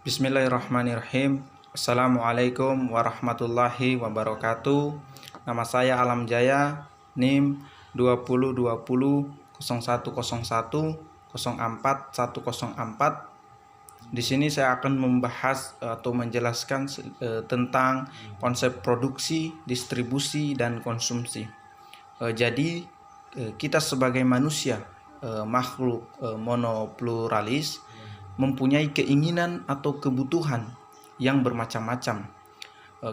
Bismillahirrahmanirrahim. Assalamualaikum warahmatullahi wabarakatuh. Nama saya Alam Jaya, NIM 2020010104. Di sini saya akan membahas atau menjelaskan tentang konsep produksi, distribusi, dan konsumsi. Jadi kita sebagai manusia, makhluk monopluralis, mempunyai keinginan atau kebutuhan yang bermacam-macam.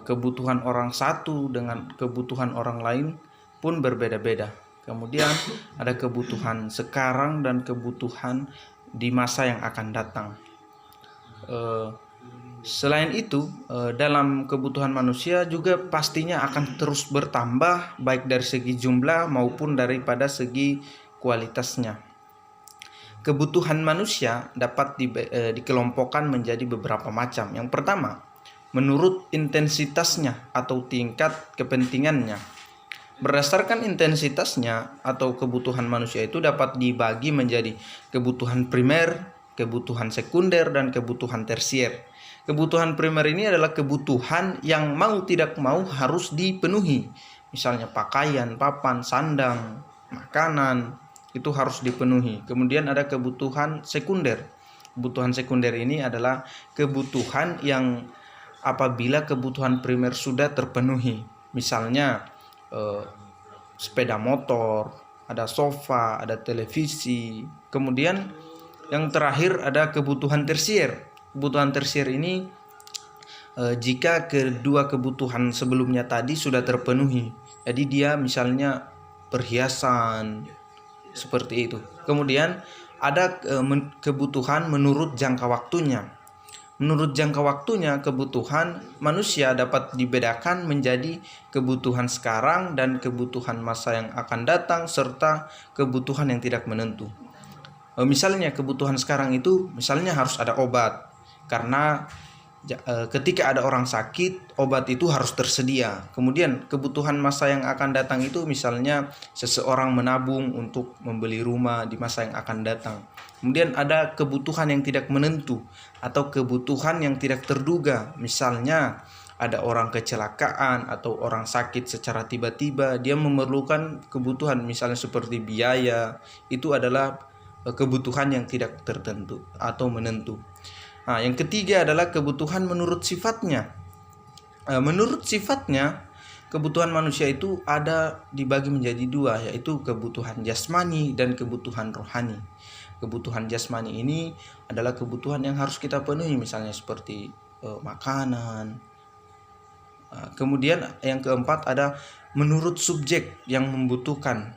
Kebutuhan orang satu dengan kebutuhan orang lain pun berbeda-beda. Kemudian ada kebutuhan sekarang dan kebutuhan di masa yang akan datang. Selain itu, dalam kebutuhan manusia juga pastinya akan terus bertambah, baik dari segi jumlah maupun daripada segi kualitasnya. Kebutuhan manusia dapat dikelompokkan menjadi beberapa macam. Yang pertama, menurut intensitasnya atau tingkat kepentingannya. Berdasarkan intensitasnya atau kebutuhan manusia itu dapat dibagi menjadi kebutuhan primer, kebutuhan sekunder, dan kebutuhan tersier. Kebutuhan primer ini adalah kebutuhan yang mau tidak mau harus dipenuhi. Misalnya pakaian, papan, sandang, makanan, itu harus dipenuhi. Kemudian ada kebutuhan sekunder. Kebutuhan sekunder ini adalah kebutuhan yang apabila kebutuhan primer sudah terpenuhi. Misalnya sepeda motor, ada sofa, ada televisi. Kemudian yang terakhir ada kebutuhan tersier. Kebutuhan tersier ini jika kedua kebutuhan sebelumnya tadi sudah terpenuhi. Jadi dia misalnya perhiasan, seperti itu. Kemudian ada kebutuhan menurut jangka waktunya. Menurut jangka waktunya, kebutuhan manusia dapat dibedakan menjadi kebutuhan sekarang dan kebutuhan masa yang akan datang serta kebutuhan yang tidak menentu. Misalnya kebutuhan sekarang itu misalnya harus ada obat, karena ketika ada orang sakit, obat itu harus tersedia. Kemudian kebutuhan masa yang akan datang itu misalnya seseorang menabung untuk membeli rumah di masa yang akan datang. Kemudian ada kebutuhan yang tidak menentu atau kebutuhan yang tidak terduga. Misalnya ada orang kecelakaan atau orang sakit secara tiba-tiba, dia memerlukan kebutuhan misalnya seperti biaya. Itu adalah kebutuhan yang tidak tertentu atau menentu. Nah, yang ketiga adalah kebutuhan menurut sifatnya. Menurut sifatnya, kebutuhan manusia itu ada dibagi menjadi dua, yaitu kebutuhan jasmani dan kebutuhan rohani. Kebutuhan jasmani ini adalah kebutuhan yang harus kita penuhi, misalnya seperti makanan. Kemudian yang keempat ada menurut subjek yang membutuhkan.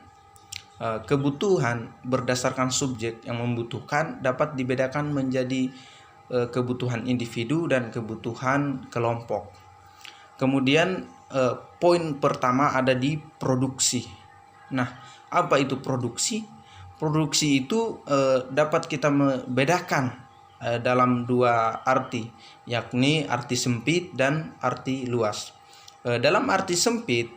Kebutuhan berdasarkan subjek yang membutuhkan dapat dibedakan menjadi kebutuhan individu dan kebutuhan kelompok. Kemudian poin pertama ada di produksi. Nah, apa itu produksi? Produksi itu dapat kita membedakan dalam dua arti, yakni arti sempit dan arti luas. Dalam arti sempit,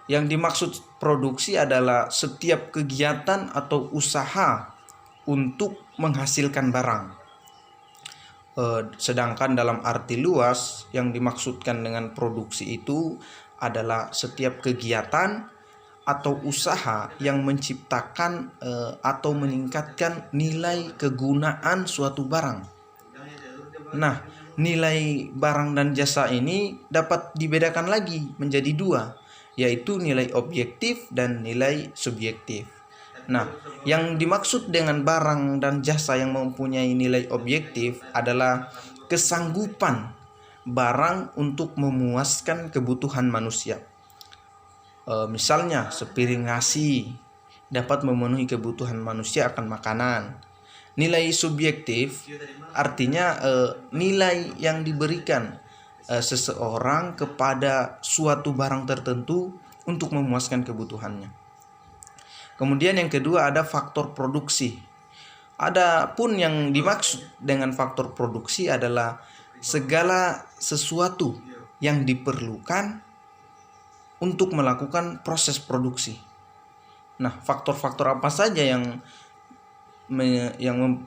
yang dimaksud produksi adalah setiap kegiatan atau usaha untuk menghasilkan barang. Sedangkan dalam arti luas yang dimaksudkan dengan produksi itu adalah setiap kegiatan atau usaha yang menciptakan atau meningkatkan nilai kegunaan suatu barang. Nah, nilai barang dan jasa ini dapat dibedakan lagi menjadi dua, yaitu nilai objektif dan nilai subjektif. Nah, yang dimaksud dengan barang dan jasa yang mempunyai nilai objektif adalah kesanggupan barang untuk memuaskan kebutuhan manusia. Misalnya sepiring nasi dapat memenuhi kebutuhan manusia akan makanan. Nilai subjektif artinya nilai yang diberikan seseorang kepada suatu barang tertentu untuk memuaskan kebutuhannya. Kemudian yang kedua ada faktor produksi. Adapun yang dimaksud dengan faktor produksi adalah segala sesuatu yang diperlukan untuk melakukan proses produksi. Nah, faktor-faktor apa saja yang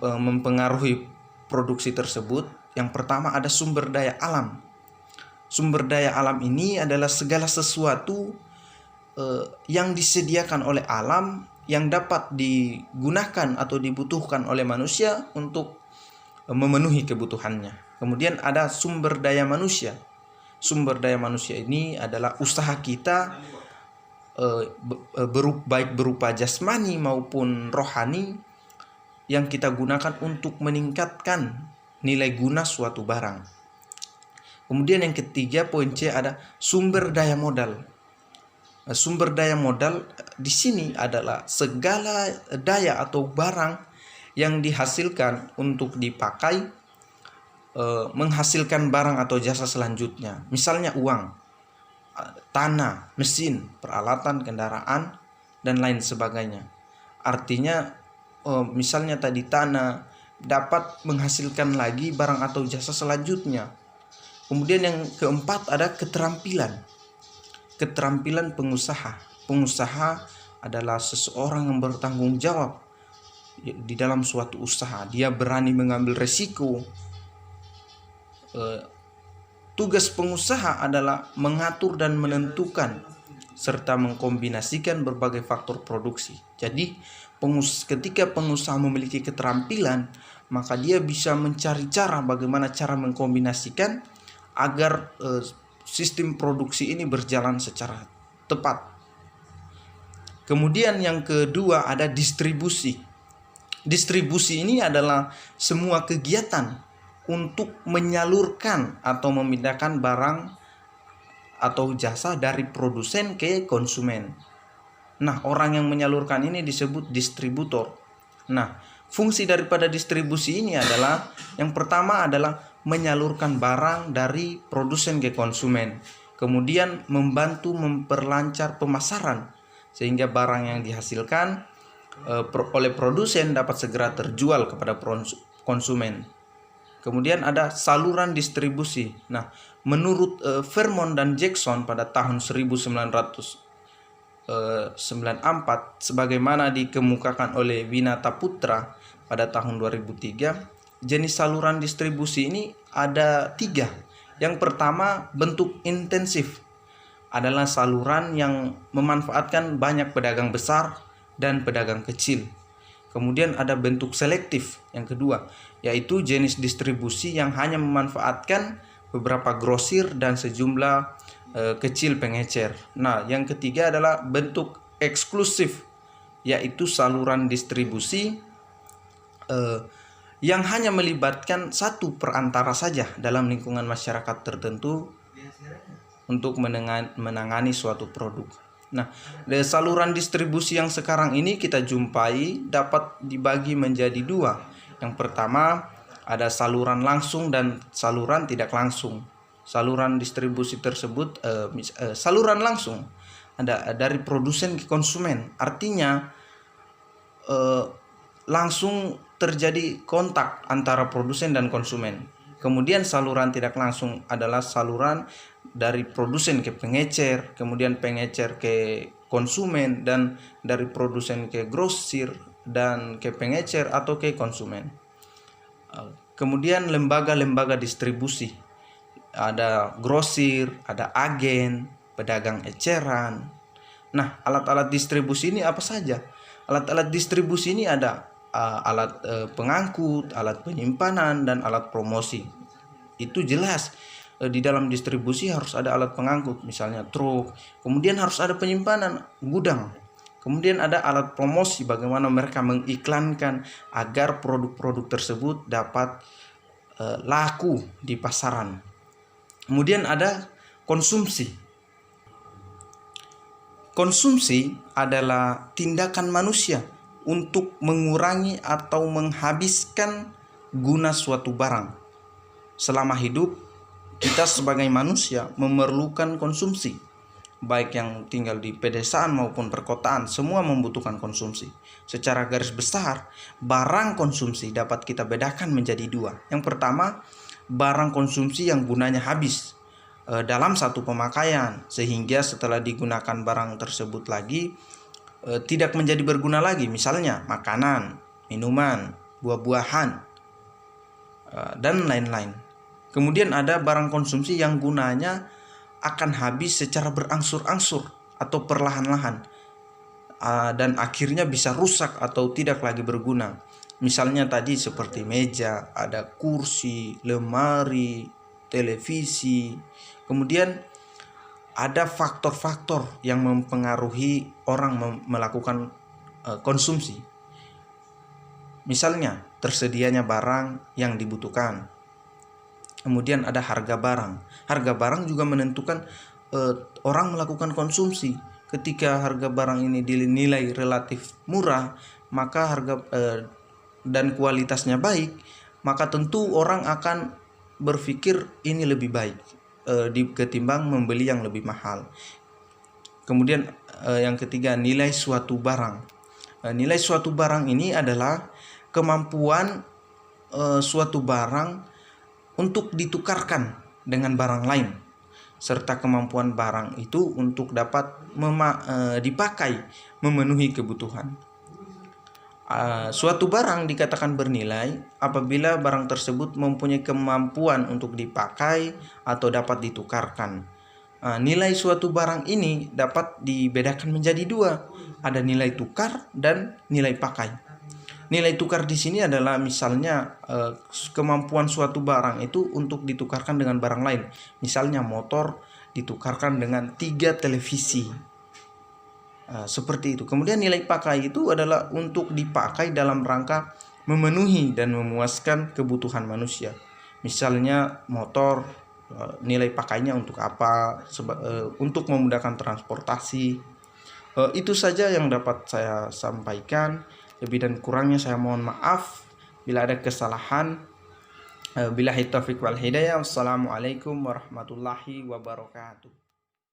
mempengaruhi produksi tersebut, yang pertama ada sumber daya alam. Sumber daya alam ini adalah segala sesuatu yang disediakan oleh alam yang dapat digunakan atau dibutuhkan oleh manusia untuk memenuhi kebutuhannya. Kemudian ada sumber daya manusia. Sumber daya manusia ini adalah usaha kita, baik berupa jasmani maupun rohani, yang kita gunakan untuk meningkatkan nilai guna suatu barang. Kemudian yang ketiga, poin C, ada sumber daya modal. Sumber daya modal di sini adalah segala daya atau barang yang dihasilkan untuk dipakai menghasilkan barang atau jasa selanjutnya. Misalnya uang, tanah, mesin, peralatan, kendaraan, dan lain sebagainya. Artinya misalnya tadi tanah dapat menghasilkan lagi barang atau jasa selanjutnya. Kemudian yang keempat ada keterampilan. Keterampilan pengusaha. Pengusaha adalah seseorang yang bertanggung jawab di dalam suatu usaha. Dia berani mengambil resiko. Tugas pengusaha adalah mengatur dan menentukan serta mengkombinasikan berbagai faktor produksi. Jadi ketika pengusaha memiliki keterampilan, maka dia bisa mencari cara bagaimana cara mengkombinasikan agar sistem produksi ini berjalan secara tepat. Kemudian yang kedua ada distribusi. Distribusi ini adalah semua kegiatan untuk menyalurkan atau memindahkan barang atau jasa dari produsen ke konsumen. Nah, orang yang menyalurkan ini disebut distributor. Nah, fungsi daripada distribusi ini adalah yang pertama adalah menyalurkan barang dari produsen ke konsumen. Kemudian membantu memperlancar pemasaran sehingga barang yang dihasilkan oleh produsen dapat segera terjual kepada konsumen. Kemudian ada saluran distribusi. Nah, menurut Vermont dan Jackson pada tahun 1994, sebagaimana dikemukakan oleh Winata Putra pada tahun 2003, jenis saluran distribusi ini ada 3. Yang pertama, bentuk intensif, adalah saluran yang memanfaatkan banyak pedagang besar dan pedagang kecil. Kemudian ada bentuk selektif yang kedua, yaitu jenis distribusi yang hanya memanfaatkan beberapa grosir dan sejumlah kecil pengecer. Nah, yang ketiga adalah bentuk eksklusif, yaitu saluran distribusi yang hanya melibatkan satu perantara saja dalam lingkungan masyarakat tertentu untuk menangani suatu produk. Nah, saluran distribusi yang sekarang ini kita jumpai dapat dibagi menjadi 2. Yang pertama ada saluran langsung dan saluran tidak langsung. Saluran distribusi tersebut saluran langsung ada dari produsen ke konsumen. Artinya langsung terjadi kontak antara produsen dan konsumen. Kemudian saluran tidak langsung adalah saluran dari produsen ke pengecer, kemudian pengecer ke konsumen, dan dari produsen ke grosir dan ke pengecer atau ke konsumen. Kemudian lembaga-lembaga distribusi. Ada grosir, ada agen, pedagang eceran. Nah, alat-alat distribusi ini apa saja? Alat-alat distribusi ini ada alat pengangkut, alat penyimpanan, dan alat promosi. Itu jelas di dalam distribusi harus ada alat pengangkut, misalnya truk. Kemudian harus ada penyimpanan, gudang. Kemudian ada alat promosi, bagaimana mereka mengiklankan agar produk-produk tersebut dapat laku di pasaran. Kemudian ada konsumsi. Konsumsi adalah tindakan manusia untuk mengurangi atau menghabiskan guna suatu barang. Selama hidup, kita sebagai manusia memerlukan konsumsi. Baik yang tinggal di pedesaan maupun perkotaan, semua membutuhkan konsumsi. Secara garis besar, barang konsumsi dapat kita bedakan menjadi 2. Yang pertama, barang konsumsi yang gunanya habis dalam satu pemakaian, sehingga setelah digunakan barang tersebut lagi tidak menjadi berguna lagi. Misalnya makanan, minuman, buah-buahan. dan lain-lain. Kemudian ada barang konsumsi yang gunanya akan habis secara berangsur-angsur atau perlahan-lahan, dan akhirnya bisa rusak atau tidak lagi berguna. Misalnya tadi seperti meja, ada kursi, lemari, televisi. Kemudian ada faktor-faktor yang mempengaruhi orang melakukan konsumsi. Misalnya tersedianya barang yang dibutuhkan. Kemudian ada harga barang. Harga barang juga menentukan orang melakukan konsumsi. Ketika harga barang ini dinilai relatif murah, maka dan kualitasnya baik, maka tentu orang akan berpikir ini lebih baik ketimbang membeli yang lebih mahal. Kemudian yang ketiga, nilai suatu barang. Nilai suatu barang ini adalah kemampuan suatu barang untuk ditukarkan dengan barang lain, serta kemampuan barang itu untuk dapat dipakai memenuhi kebutuhan. Suatu barang dikatakan bernilai apabila barang tersebut mempunyai kemampuan untuk dipakai atau dapat ditukarkan. Nilai suatu barang ini dapat dibedakan menjadi dua, ada nilai tukar dan nilai pakai. Nilai tukar di sini adalah misalnya kemampuan suatu barang itu untuk ditukarkan dengan barang lain. Misalnya motor ditukarkan dengan 3 televisi. Seperti itu. Kemudian nilai pakai itu adalah untuk dipakai dalam rangka memenuhi dan memuaskan kebutuhan manusia. Misalnya motor, nilai pakainya untuk apa? Untuk memudahkan transportasi. Itu saja yang dapat saya sampaikan. Lebih dan kurangnya saya mohon maaf bila ada kesalahan. Billahi taufiq wal hidayah. Wassalamualaikum warahmatullahi wabarakatuh.